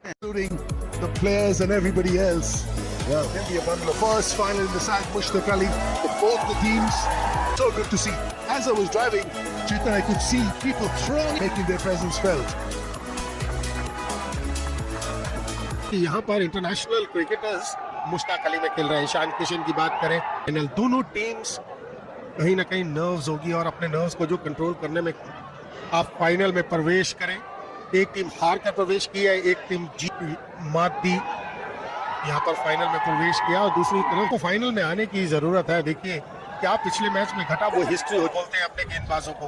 including the players and everybody else. Yeah, maybe a bundle of first final in the Sag Mushtaq Ali for both the teams. So good to see. As I was driving, Chetan, I could see people thronging, making their presence felt. यहाँ पर international cricketers Mushtaq Ali में खेल रहे हैं. ईशान किशन की बात करें, final दोनों टीम्स कहीं ना कहीं नर्व्स होगी और अपने नर्व्स को जो कंट्रोल करने में आप फाइनल में प्रवेश करें. एक टीम हार कर प्रवेश की है, एक टीम जीत मात दी, यहाँ पर फाइनल में प्रवेश किया. और दूसरी तरफ को फाइनल में आने की जरूरत है. देखिए क्या पिछले मैच में घटा वो हिस्ट्री हो बोलते हैं अपने गेंदबाजों को,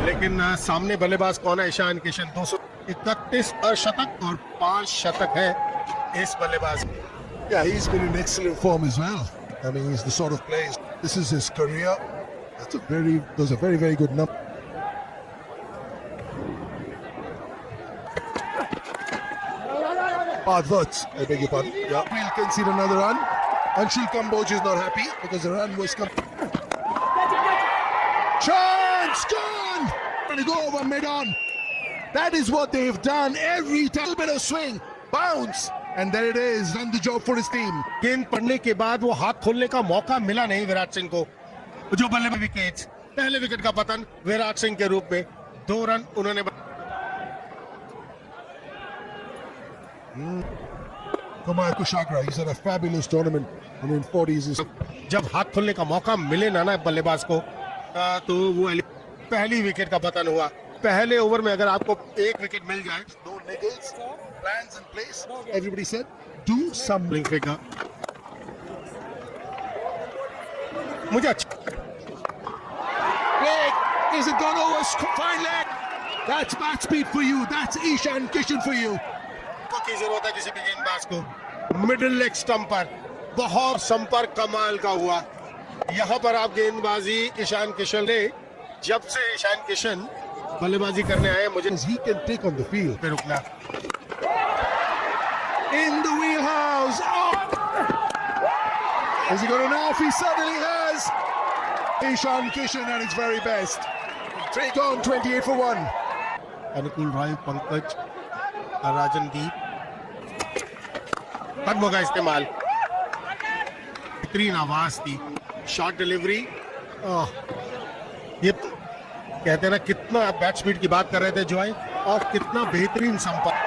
लेकिन सामने बल्लेबाज कौन है? ईशान किशन. 231 अर्धशतक और 5 शतक है इस बल्लेबाज. Yeah, he's been in excellent form as well. I mean, he's the sort of player. This is his career. Those are very good numbers. Advats, I beg your pardon. Yeah, we'll concede another run. Anshul Kamboj is not happy because the run was chance gone. Trying to go over mid-on. That is what they've done every time. A bit of swing, bounce, and there it is. Done the job for his team. गेंद पड़ने के बाद वो हाथ खोलने का मौका मिला नहीं विराट सिंह को. जो बल्ले में विकेट, पहले विकेट का पतन विराट सिंह के रूप में. 2 रन उन्होंने. Kumar Kushagra, he's had a fabulous tournament. I mean, 40s is. जब हाथ खोलने का मौका मिले ना बल्लेबाज को, तो वो पहली विकेट का पतन हुआ. पहले ओवर में अगर आपको एक विकेट मिल जाए, no niggles, plans in place. Everybody said, do something figure. मुझे अच्छा. Leg, is it gone over? Fine leg. That's match speed for you. That's Ishan Kishan for you. की जरूरत है किसी भी गेंदबाज को. मिडिल लेग स्टंप पर बहुत संपर्क कमाल का हुआ. यहाँ पर आप गेंदबाजी ईशान किशन ने, जब से ईशान किशन बल्लेबाजी करने आए, मुझे he can take on the field पे रुकना. In the wheelhouse. Is he going to know if he suddenly has? Ishan Kishan at his very best. 3 gone, 28 for 1. अनुकूल राय, पंकज, राजनदीप, पद्म का इस्तेमाल. बेहतरीन आवाज थी, शॉर्ट डिलीवरी. ये कहते हैं ना, कितना बैट स्पीड की बात कर रहे थे जॉय, और कितना बेहतरीन संपर्क.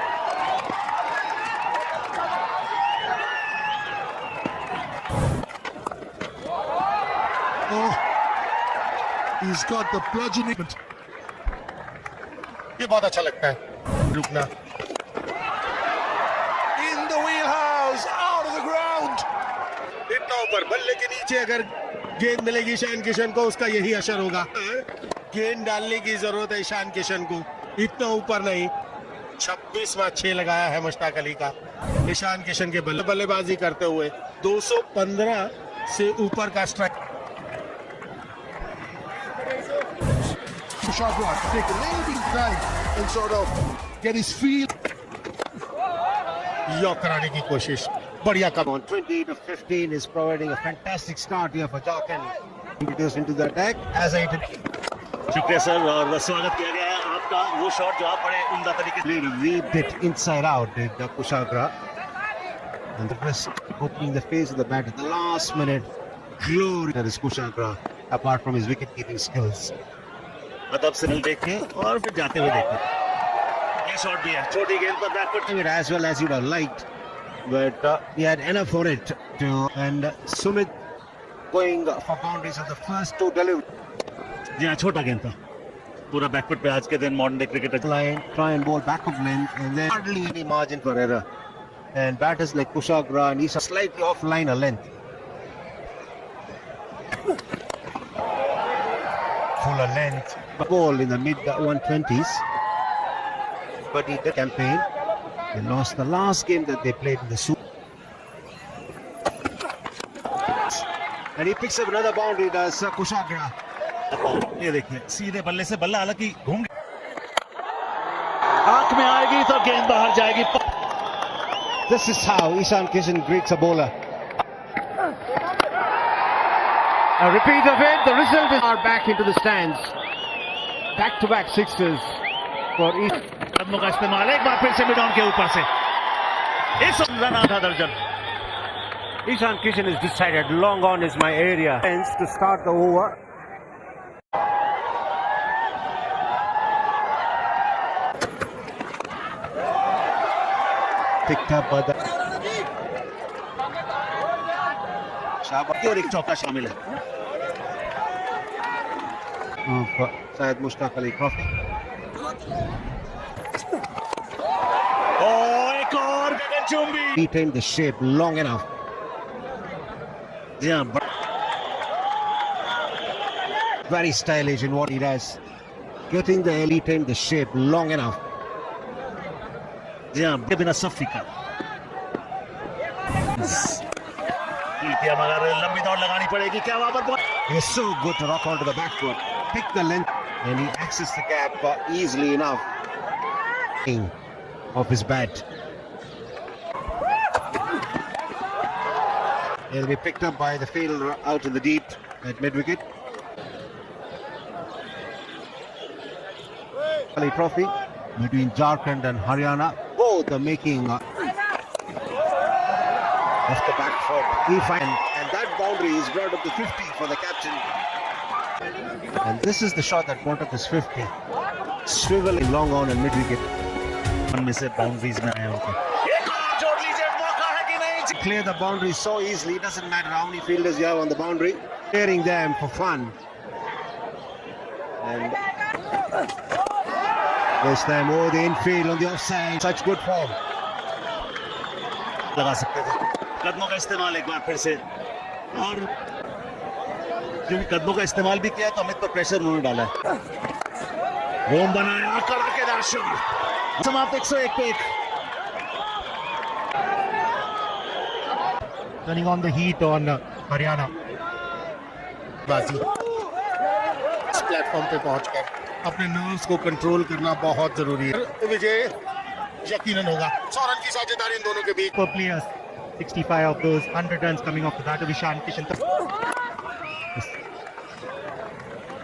He's got the bludgeoning. ये बहुत अच्छा लगता है रुकना. इतना ऊपर बल्ले के नीचे अगर गेंद मिलेगी ईशान किशन को, उसका यही असर होगा. गेंद डालने की जरूरत है ईशान किशन को, इतना ऊपर नहीं. 26वां 6 लगाया है मुश्ताक अली का ईशान किशन के बल्लेबाजी करते हुए. 215 से ऊपर का strike. Take a little bit of time and sort of get his feel. यॉक कराने की कोशिश, बढ़िया काम. 28 of 15 is providing a fantastic start here for Jharkhand. Introduced into the attack as I did. शुक्रिया सर, और स्वागत किया गया है आपका. वो शॉट जो आप बड़े उम्दा तरीके से weaved it inside out did Kushagra, and the rest opening the face of the bat at the last minute. Glory that is Kushagra, apart from his wicket keeping skills. मतलब सिग्नल देखें और फिर जाते हुए देखें. ये शॉट भी है, छोटी गेंद पर back foot. As well as you'd have liked, but he had enough for it to. And Sumit going for boundaries of the first 2 deliveries. जी हाँ, छोटा गेंद था, पूरा बैकफुट पे. आज के दिन modern day cricketer line, try and bowl back of length, and then hardly any margin for error. And batters like Kushagra and Isha slightly off line a length. Fuller length. Ball in the mid 120s. But he did campaign. They lost the last game that they played in the Super. And he picks up another boundary, does Kushagra. ये देखिए, सीधे बल्ले से बल्ला हालांकि घूम आंख में आएगी तो गेंद बाहर जाएगी. This is how Ishan Kishan greets a bowler. A repeat of it. The result is are back into the stands. Back-to-back sixes for Ishan. कदमों का इस्तेमाल एक बार फिर से मिड ऑन के ऊपर से. इस रन था दर्जन. Ishan Kishan has decided long on is my area. Hence to start the over. Picked up by the शाबाश और एक चौका शामिल है. Syed Mushtaq Ali Trophy. एक और गगनचुंबी. Retained the shape long enough. जी हाँ, Very stylish in what he does. Getting the retained the shape long enough. जी हाँ, बिना सफी का किया, मगर लंबी दौड़ लगानी पड़ेगी. क्या वहां पर He's so good to rock onto the back foot. Pick the length and he accessed the gap easily enough. Of his bat. He'll be picked up by the fielder out in the deep at mid-wicket. Ali Trophy between Jharkhand and Haryana. Both are making off the back foot. And that boundary is brought up to 50 for the captain. And this is the shot that brought up this 50. Swiveling long on and mid-wicket. में से boundaries में आया होगा. एक और जोड़ लीजिए, मौका है कि नहीं. Clear the boundary so easily. It doesn't matter how many fielders you have on the boundary. Clearing them for fun. And this time over the infield on the offside. Such good form. लगा सकते थे. कदमों का इस्तेमाल एक बार फिर से, और क्योंकि कदमों का इस्तेमाल भी किया तो अमित पर प्रेशर उन्होंने डाला है. रोम बनाया, कड़ाकेदार शॉट. समाप्त 101 पे 1. Turning on the heat on Haryana. बाजी इस प्लेटफॉर्म पे पहुंचकर अपने नर्व्स को कंट्रोल करना बहुत जरूरी है. विजय यकीनन होगा. 100 रन की साझेदारी इन दोनों के बीच. For players, 65 of those 100 runs coming off the bat of Ishan Kishan.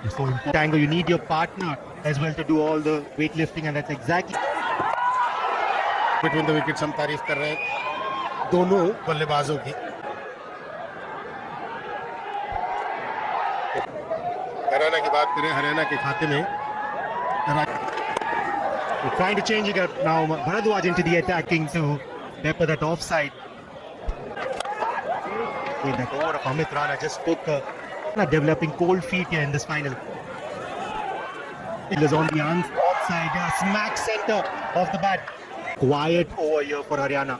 It's so important. Tango, you need your partner as well to do all the weightlifting, and that's exactly. Between the wickets हम तारीफ कर रहे हैं दोनों बल्लेबाजों की. हरियाणा की बात करें, हरियाणा के खाते में We're trying to change it up now. Bharadwaj into the attacking to pepper that offside. With that over of Amit Rana just took developing cold feet here in this final. It was on the outside, smack center of the bat. Quiet over here for Haryana.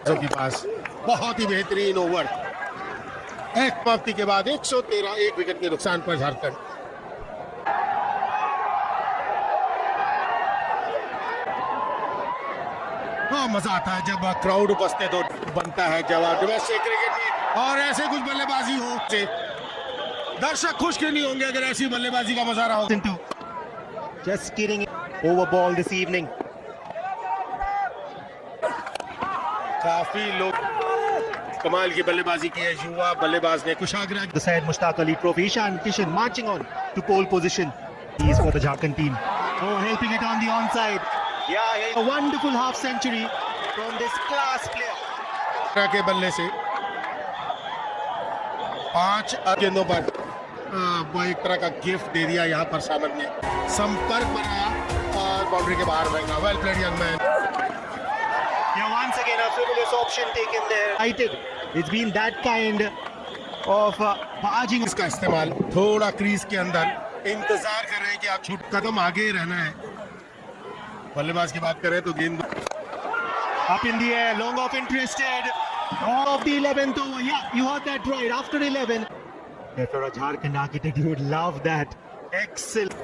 के पास बहुत ही बेहतरीन over. एक समाप्ति के बाद 113 एक wicket के नुकसान पर झारखंड. हाँ, मजा आता है जब क्राउड उपस्थित हो. बनता है जवाब डोमेस्टिक क्रिकेट में, और ऐसे कुछ बल्लेबाजी हो से दर्शक खुश क्यों नहीं होंगे अगर ऐसी बल्लेबाजी का मजा रहा हो. Into just kidding over ball this evening. काफी लोग कमाल की बल्लेबाजी की है. युवा बल्लेबाज ने कुशाग्र The Syed Mushtaq Ali Trophy. Ishan Kishan marching on to pole position. He is for the Jharkhand team. Oh, helping it on the onside. Yeah, a wonderful half century from this class player. के बल्ले से 5 गेंदों पर वो एक तरह का gift दे दिया. यहाँ पर सामर ने संपर्क बनाया और बाउंड्री के बाहर फेंका. Well played young man. Yeah, once again a frivolous option taken there. It's been that kind of barging. इसका इस्तेमाल थोड़ा क्रीज के अंदर इंतजार कर रहे हैं कि आप छूट कदम आगे रहना है. बल्लेबाज की बात करें तो गेंद Up in the air, long off interested. All of the 11th over. Yeah, you heard that right. After 11. If you're a Jharkhand architect, you would love that. Excellent.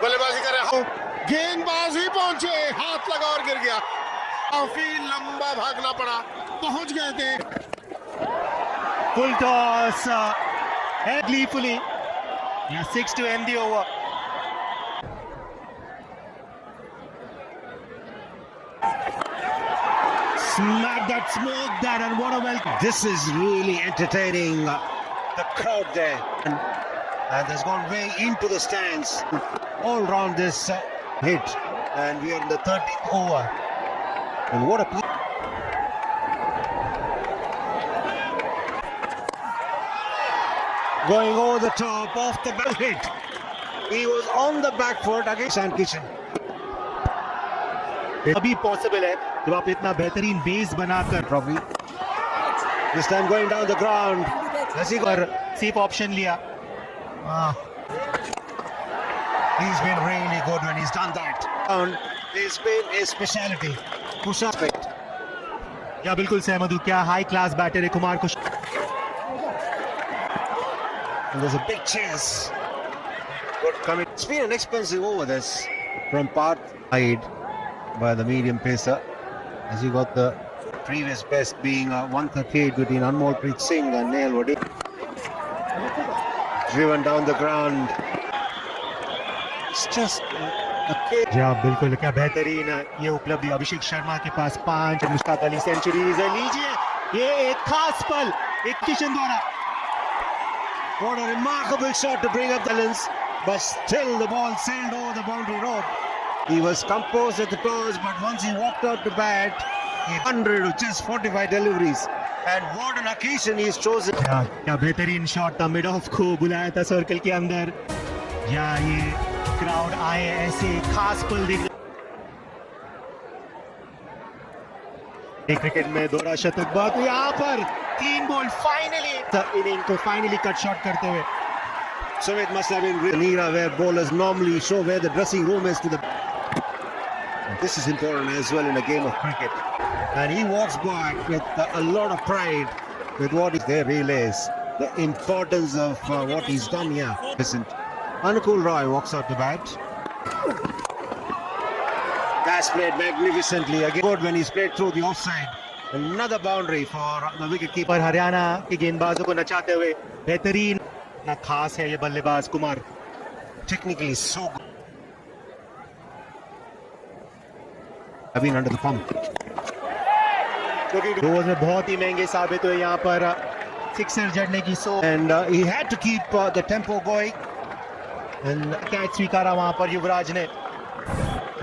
बल्लेबाजी कर रहे हो. गेंदबाज ही पहुंचे, हाथ लगा और गिर गया. काफी लंबा भागना पड़ा. पहुंच गए थे. Full toss. Head gleefully. Yeah, 6 to end the over. Smack that, smoke that, and what a welcome. This is really entertaining. The crowd there. And has gone way into the stands. All round this hit. And we are in the 13th over. And what a going over the top off the back hit. He was on the back foot against Ishan Kishan. अभी possible है जब आप इतना बेहतरीन base बनाकर Trophy. This time going down the ground. और safe option लिया. He's been really good when he's done that. And it's been his speciality. Push aspect. या बिल्कुल सहमत हूँ. क्या हाई क्लास बैटर है कुमार कुश. And there's a big chase. Good coming. It's been an expensive over this from Parth side by the medium pacer. As he got the previous best being 138 between Anmolpreet Singh and Neil Wadi. Driven down the ground. It's just a kid. जी हाँ बिल्कुल. क्या बेहतरीन ये उपलब्धि. अभिषेक शर्मा के पास 5 Mushtaq Ali centuries है. लीजिए ये एक खास पल एक किशन द्वारा. What a remarkable shot to bring up the balance, but still the ball sailed over the boundary rope. He was composed at the toes, but once he walked out to bat, 100 with just 45 deliveries. And what an occasion he's chosen. क्या बेहतरीन shot था. Mid of को बुलाया था circle के अंदर. या ये क्राउड आए ऐसे खास पल देख. क्रिकेट में दोहरा शतक बात. यहाँ पर क्लीन बॉल फाइनली इनिंग को फाइनली कट शॉट करते हुए. So it must have been an era where bowlers normally show where the dressing room is to the. This is important as well in a game of cricket. And he walks back with a lot of pride with what is there relays. The importance of what he's done here. Listen, Anukul Roy walks out to bat. That's played magnificently. Again, good when he's played through the offside. Another boundary for the wicket keeper. पर हरियाणा के गेंदबाजों को नचाते हुए बेहतरीन ना खास है ये बल्लेबाज Kumar. Technically so good. I've been under the pump. क्योंकि 2 ओवर में बहुत ही महंगे साबित हुए यहाँ पर सिक्सर जड़ने की. And he had to keep the tempo going. Catch स्वीकारा वहां पर युवराज ने.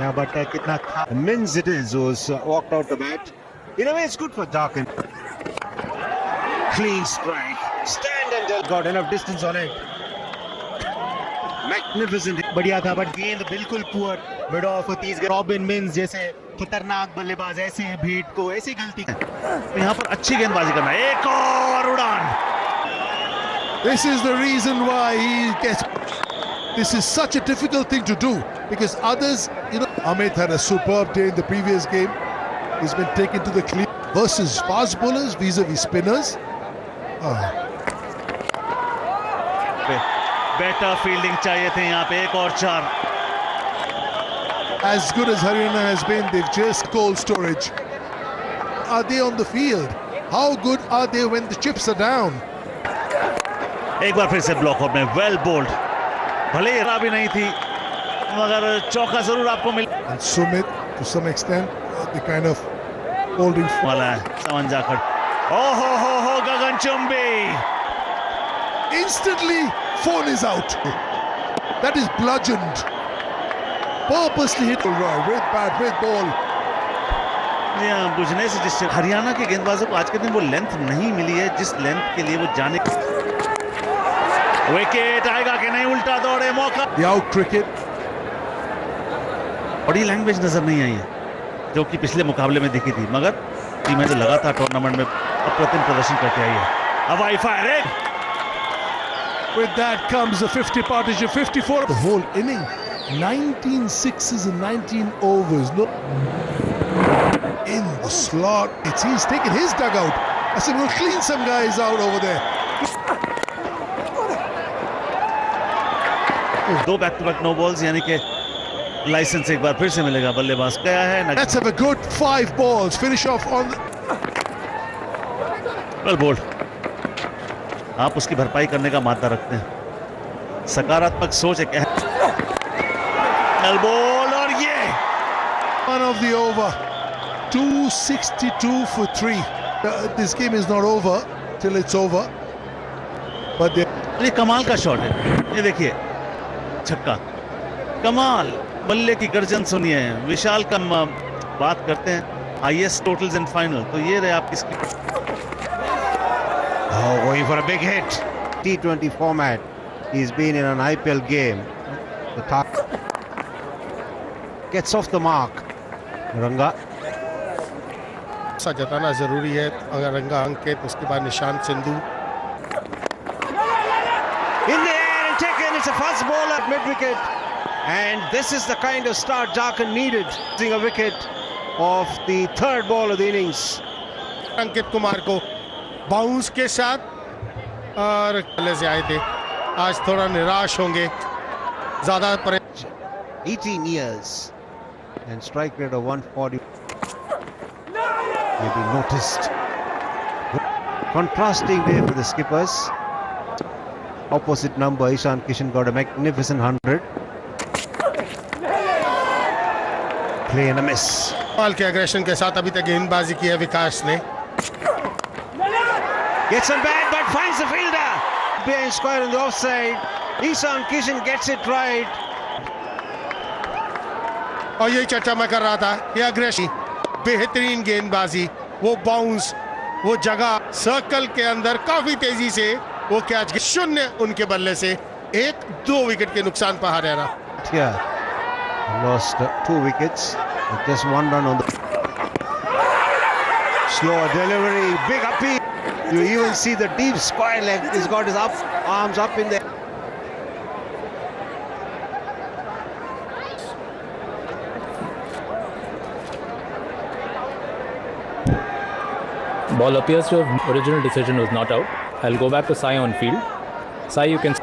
यहाँ बट कितना The Mins it is who's walked out the bat. In a way, it's good for Darkin. Clean strike. Stand and got enough distance on it. Magnificent. बढ़िया था but गेंद बिल्कुल poor. Mid of 30. Robin mince जैसे खतरनाक बल्लेबाज ऐसे भीट को ऐसी गलती. यहाँ पर अच्छी गेंदबाजी करना. एक और उड़ान. This is the reason why he gets. This is such a difficult thing to do because others, Amit had a superb day in the previous game. He's been taken to the clean versus fast bowlers vis-a-vis spinners. Better fielding चाहिए थे यहाँ पे. एक और 4. As good as Haryana has been, they've just cold storage. Are they on the field? How good are they when the chips are down? एक बार फिर से ब्लॉक आउट में. Well bowled. भले ही भी नहीं थी मगर चौका जरूर आपको मिल. And Sumit, to some extent, the kind of holding. वाला है. समन जाखड़. हो गगनचुंबी. Instantly, phone is out. That is bludgeoned. Purposely hit with bat, with ball. बुझने से जिससे हरियाणा के गेंदबाजों को आज के दिन वो लेंथ नहीं मिली है जिस लेंथ के लिए वो जाने. विकेट आएगा कि नहीं. उल्टा दौड़े मौका. The out cricket. Body language नजर नहीं आई है जो कि पिछले मुकाबले में दिखी थी मगर टीमें जो लगातार टूर्नामेंट में अप्रतिम प्रदर्शन करते आई है. हवाई fire. With that comes the 50 partnership, 54. The whole inning, 19 sixes in 19 overs. No, in the slot. He's taken his dugout. I said, we'll clean some guys out over there. 2 back to back no balls यानी कि licence एक बार फिर से मिलेगा बल्लेबाज. गया है. Let's have a good 5 balls. Finish off on. Well bowled. आप उसकी भरपाई करने का मादा रखते हैं. सकारात्मक सोच एक बॉल. और ये One of the over. 262 for 3. This game is not over till it's over. But ये कमाल का शॉट है. ये देखिए छक्का. कमाल. बल्ले की गर्जन सुनिए. विशाल का बात करते हैं हाईएस्ट टोटल्स इन फाइनल, तो ये रहे आपकी Oh, going for a big hit. T20 format. He's been in an IPL game. The top gets off the mark. Ranga. सा जताना जरूरी है, अगर रंगा अंकित उसके बाद Nishant Sindhu. In the air and taken. It's a fast ball at mid wicket. And this is the kind of start Jharkhand needed. Losing a wicket of the third ball of the innings. Ankit Kumar को bounce के साथ और पहले से आए थे, आज थोड़ा निराश होंगे, ज्यादा 18 years and strike rate of 140. Maybe noticed. Contrasting day for the skippers. Opposite number, Ishan Kishan got a magnificent 100. Play and a miss. कमाल के एग्रेशन के साथ अभी तक गेंदबाजी की है विकास ने। Gets some bad but finds the fielder. Behind square on the offside. Ishan Kishan gets it right. और यही चर्चा मैं कर रहा था, ये अग्रेशन, बेहतरीन गेंदबाजी, वो बाउंस, वो जगह सर्कल के अंदर काफी तेजी से वो कैच, शून्य उनके बल्ले से 1-2 विकेट के नुकसान पर हारा रहा। Yeah, lost 2 wickets. Just 1 run on the slow delivery, big appeal. You even see the deep square leg. He's got his arms up in there. Ball appears to have original decision was not out. I'll go back to Sai on field. Sai, you can.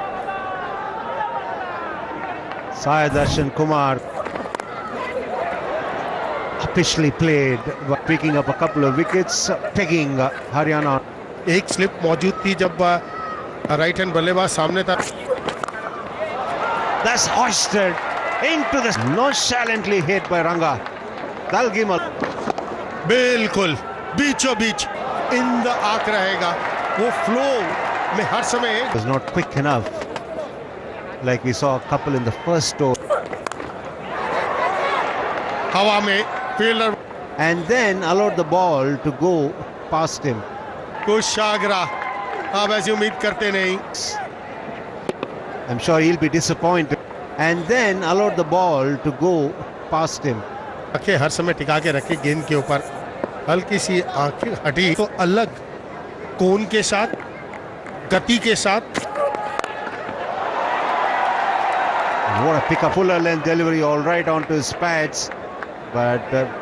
Sai Darshan Kumar officially played, picking up a couple of wickets, pegging Haryana. एक slip मौजूद थी जब right hand बल्लेबाज सामने था। That's hoisted into the nonchalantly hit by Ranga. That'll give him a बिल्कुल बीचों बीच in the आंख रहेगा, वो फ्लो में हर समय was not quick enough, like we saw a couple in the first over. हवा में fielder And then allowed the ball to go past him. Kushagra अब ऐसी उम्मीद करते नहीं। I'm sure he'll be disappointed. And then allowed the ball to go past him. आंखें हर समय टिका के रखे गेंद के ऊपर, हल्की सी आंखें हटी तो अलग कोण के साथ, गति के साथ। What a pick up, fuller length delivery, all right onto his pads, but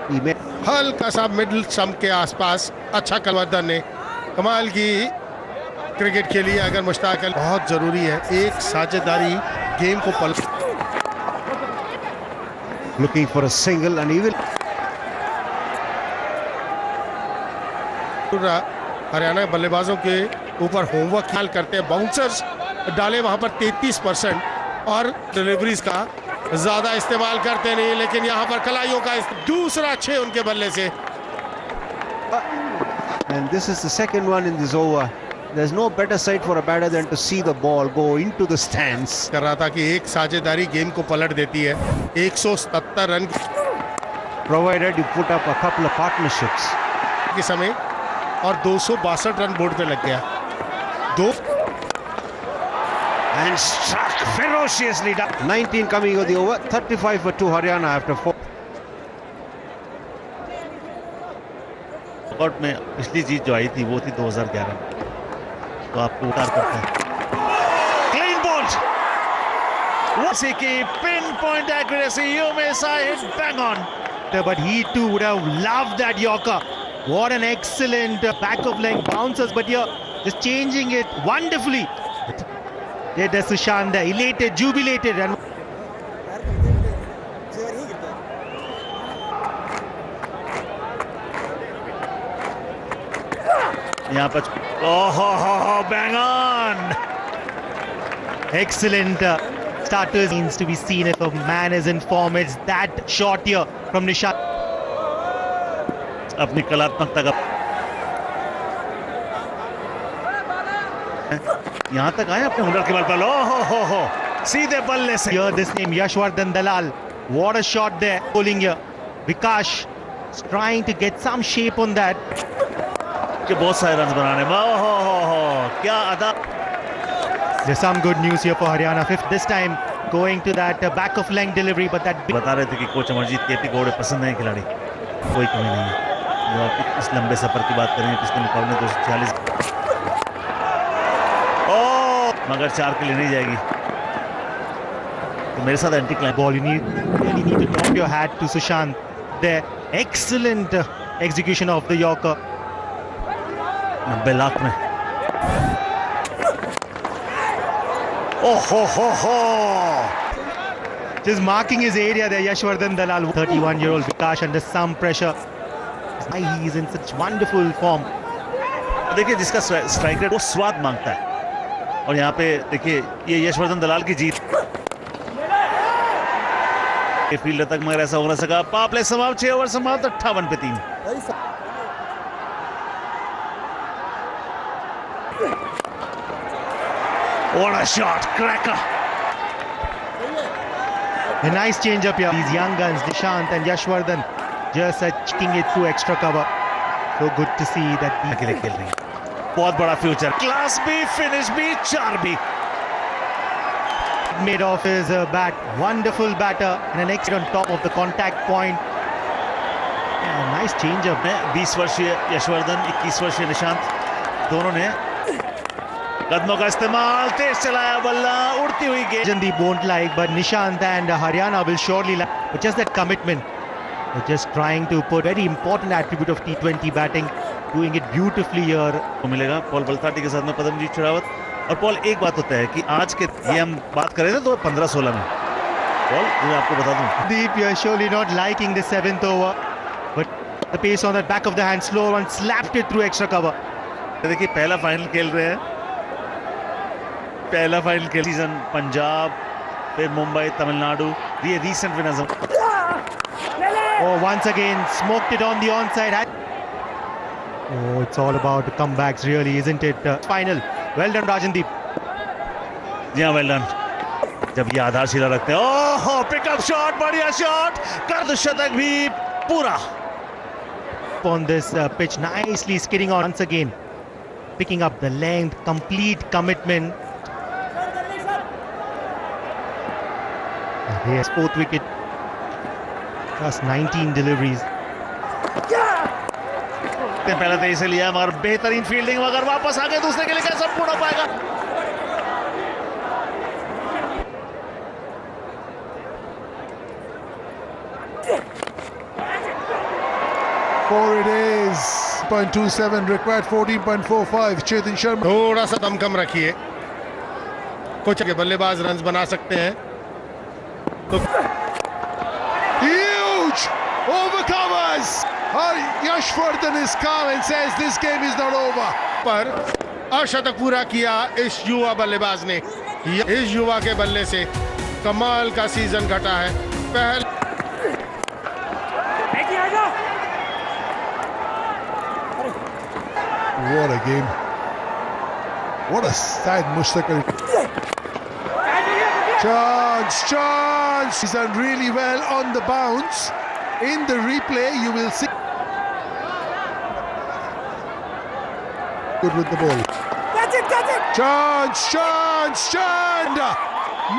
he made. हल्का सा मिडिल स्टंप के आसपास अच्छा कलवर्धन ने कमाल की क्रिकेट खेली। अगर मुश्ताक अली, बहुत जरूरी है एक साझेदारी गेम को पल। Looking for a single and he will. Haryana के बल्लेबाजों के ऊपर होमवर्क ख्याल करते हैं, बाउंसर्स डाले वहां पर 33% और डिलीवरीज का ज्यादा इस्तेमाल करते नहीं, लेकिन यहां पर कलाइयों का दूसरा 6 उनके बल्ले से। And this is the second one in this over. There's no better sight for a batter than to see the ball go into the stands. कर रहा था कि एक साझेदारी गेम को पलट देती है। 177 run Provided you put up a couple of partnerships. के समय और 262 रन बोर्ड पे लग गया। दो And struck ferociously down. 19 coming of the over. 35 for 2 Haryana after 4. Knockout में पिछली जीत जो आई थी वो थी 2011 में, तो आपको उतार करते हैं। क्लीन बॉल, Wasi की pinpoint accuracy, you may say hit bang on. But he too would have loved that Yorker. What an excellent back of leg bounces, but you're just changing it wonderfully. There's Sushant there, elated, jubilated, and यहाँ पर ओहो bang on. excellent starters needs to be seen if a man is in form. It's that shot here from Nishant. अपनी कलात्मकता का यहाँ तक आए अपने हुनर के बल पर। ओहो सीधे बल्ले से। Here this name Yashwardhan Dalal. What a shot there, bowling here. Vikash He's trying to get some shape on that. कि बहुत सारे रन बनाने में हो क्या अदा There's some good news here for Haryana. Fifth this time, going to that back of length delivery, but that बता रहे थे कि कोच अमरजीत केपी गौड़े पसंद है खिलाड़ी, कोई कमी नहीं है। जो आप इस लंबे सफर की बात करेंगे पिछले मुकाबले 246 मगर 4 के लिए नहीं जाएगी, तो मेरे साथ anti climb ball. You really need to top your hat to Sushant. There, excellent execution of the Yorker. 90 lakh में हो Just marking his area there, Yashwardhan Dalal. 31-year-old Vikash under some pressure. He is in such wonderful form. देखिए जिसका strike rate वो स्वाद मांगता है, और यहाँ पे देखिए ये यशवर्धन दलाल की जीत फील्डर तक मगर ऐसा हो ना सका। पावर प्ले समाप्त, 6 ओवर समाप्त, 58 पे 3। What a shot, cracker! A nice change up here. These young guns, Nishant and Yashwardhan, just checking it through extra cover. So good to see that. अकेले खेल रही है, बहुत बड़ा फ्यूचर, क्लास भी, फिनिश भी, 4 भी। Made off his bat, wonderful batter, and an extra on top of the contact point. Yeah, nice change up. 20 वर्षीय यशवर्धन, 21 वर्षीय निशांत, दोनों ने कदमों का इस्तेमाल, तेज चलाया बल्ला, उड़ती हुई गेंद। Jandeep won't like, but Nishant and Haryana will surely like. But just that commitment, they're just trying to put very important attribute of T20 batting, doing it beautifully here. को मिलेगा पॉल बलसाटी के साथ में पदमजीत शेरावत। और पॉल, एक बात होता है कि आज के ये हम बात कर रहे थे तो 15-16 में पॉल, मैं आपको बता दूं Deep, you're surely not liking the 7th over, but the pace on that back of the hand, slow one, slapped it through extra cover. देखिए पहला फाइनल खेल रहे हैं, पहला फाइनल खेल सीजन पंजाब, फिर मुंबई, तमिलनाडु, ये recent winners. Oh, once again smoked it on the onside. Oh, it's all about the comebacks, really, isn't it? Final. Well done, Rajandeep. जी हाँ, वेल डन। जब ये आधारशिला रखते हैं, ओह पिकअप शॉट, बढ़िया शॉट, अर्धशतक भी पूरा। On this pitch, nicely skidding on once again, picking up the length, complete commitment. Yes, 4th wicket, plus 19 deliveries. पहले तो इसे लिया मगर बेहतरीन फील्डिंग, मगर वापस आ गए दूसरे के लिए, कैसे पूर्ण हो पाएगा? Four it is. 0.27 required, 14.45. Chetan Sharma. थोड़ा सा दम कम रखिए, कुछ के बल्लेबाज रन बना सकते हैं तो Huge overcomers. Yashwardhan is calm and says this game is not over. पर अर्धशतक पूरा किया इस युवा बल्लेबाज ने। इस युवा के बल्ले से कमाल का सीजन घटा है। पहले What a game. What a side Mushtaq Ali. Chance. He's done really well on the bounce. In the replay, you will see. Good with the ball. Catch it! Chance!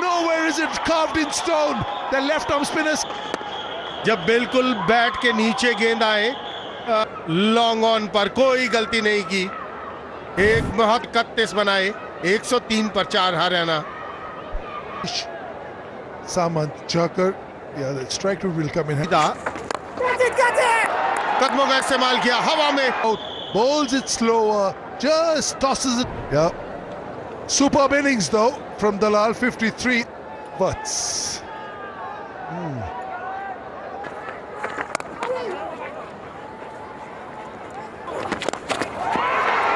Nowhere is it carved in stone. The left arm spinners. जब बिल्कुल bat के नीचे गेंद आए, long on पर कोई गलती नहीं की, एक बहुत 31 बनाए, 103 पर 4 Haryana. Samant Chakar. Yeah, the strike rate will come in. Catch it! कदमों का इस्तेमाल किया हवा में, Bowls it slower, just tosses it. Yeah. Superb innings though from Dalal, 53 butts.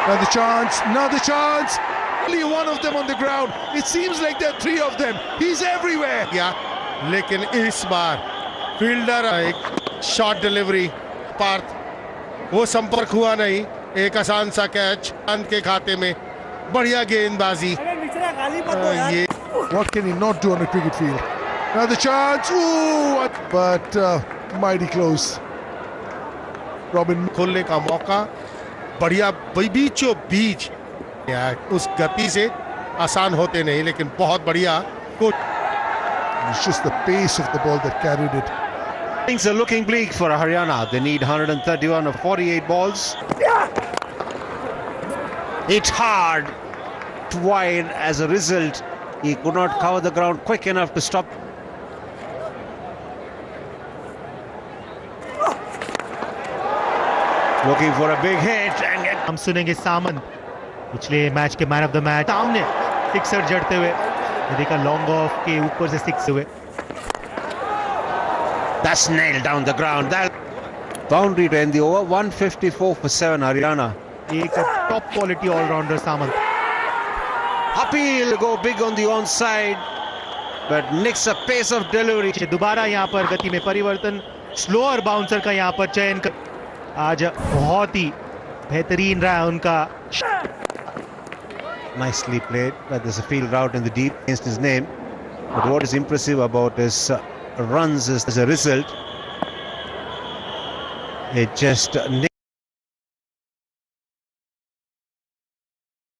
Another chance. Only one of them on the ground. It seems like there are 3 of them. He's everywhere. किया, लेकिन इस बार fielder एक short delivery, Partha वो संपर्क हुआ नहीं, एक आसान सा कैच अंत के खाते में। बढ़िया गेंदबाजी। ये What can he not do on a cricket field? Another chance. Ooh, but mighty close. Robin खोलने का मौका, बढ़िया बीचों बीच, उस गति से आसान होते नहीं, लेकिन बहुत बढ़िया। It's just the pace of the ball that carried it. Things are looking bleak for Haryana. They need 131 of 48 balls. It's hard to wide. As a result, he could not cover the ground quick enough to stop. Looking for a big hit and get. हम सुनेंगे सामंत पिछले match के man of the match, सामने sixer जड़ते हुए, ये देखा long off के ऊपर से सिक्स हुए। That's nailed down the ground. That boundary to end the over. 154 for 7 Haryana. एक top quality allrounder Samant. Appeal go big on the onside, but nicks a pace of delivery. दोबारा यहाँ पर गति में परिवर्तन, स्लोअर बाउंसर का यहाँ पर चयन कर, आज बहुत ही बेहतरीन रहा उनका। Nicely played, but there's a field route in the deep against his name. But what is impressive about his runs is, as a result, it just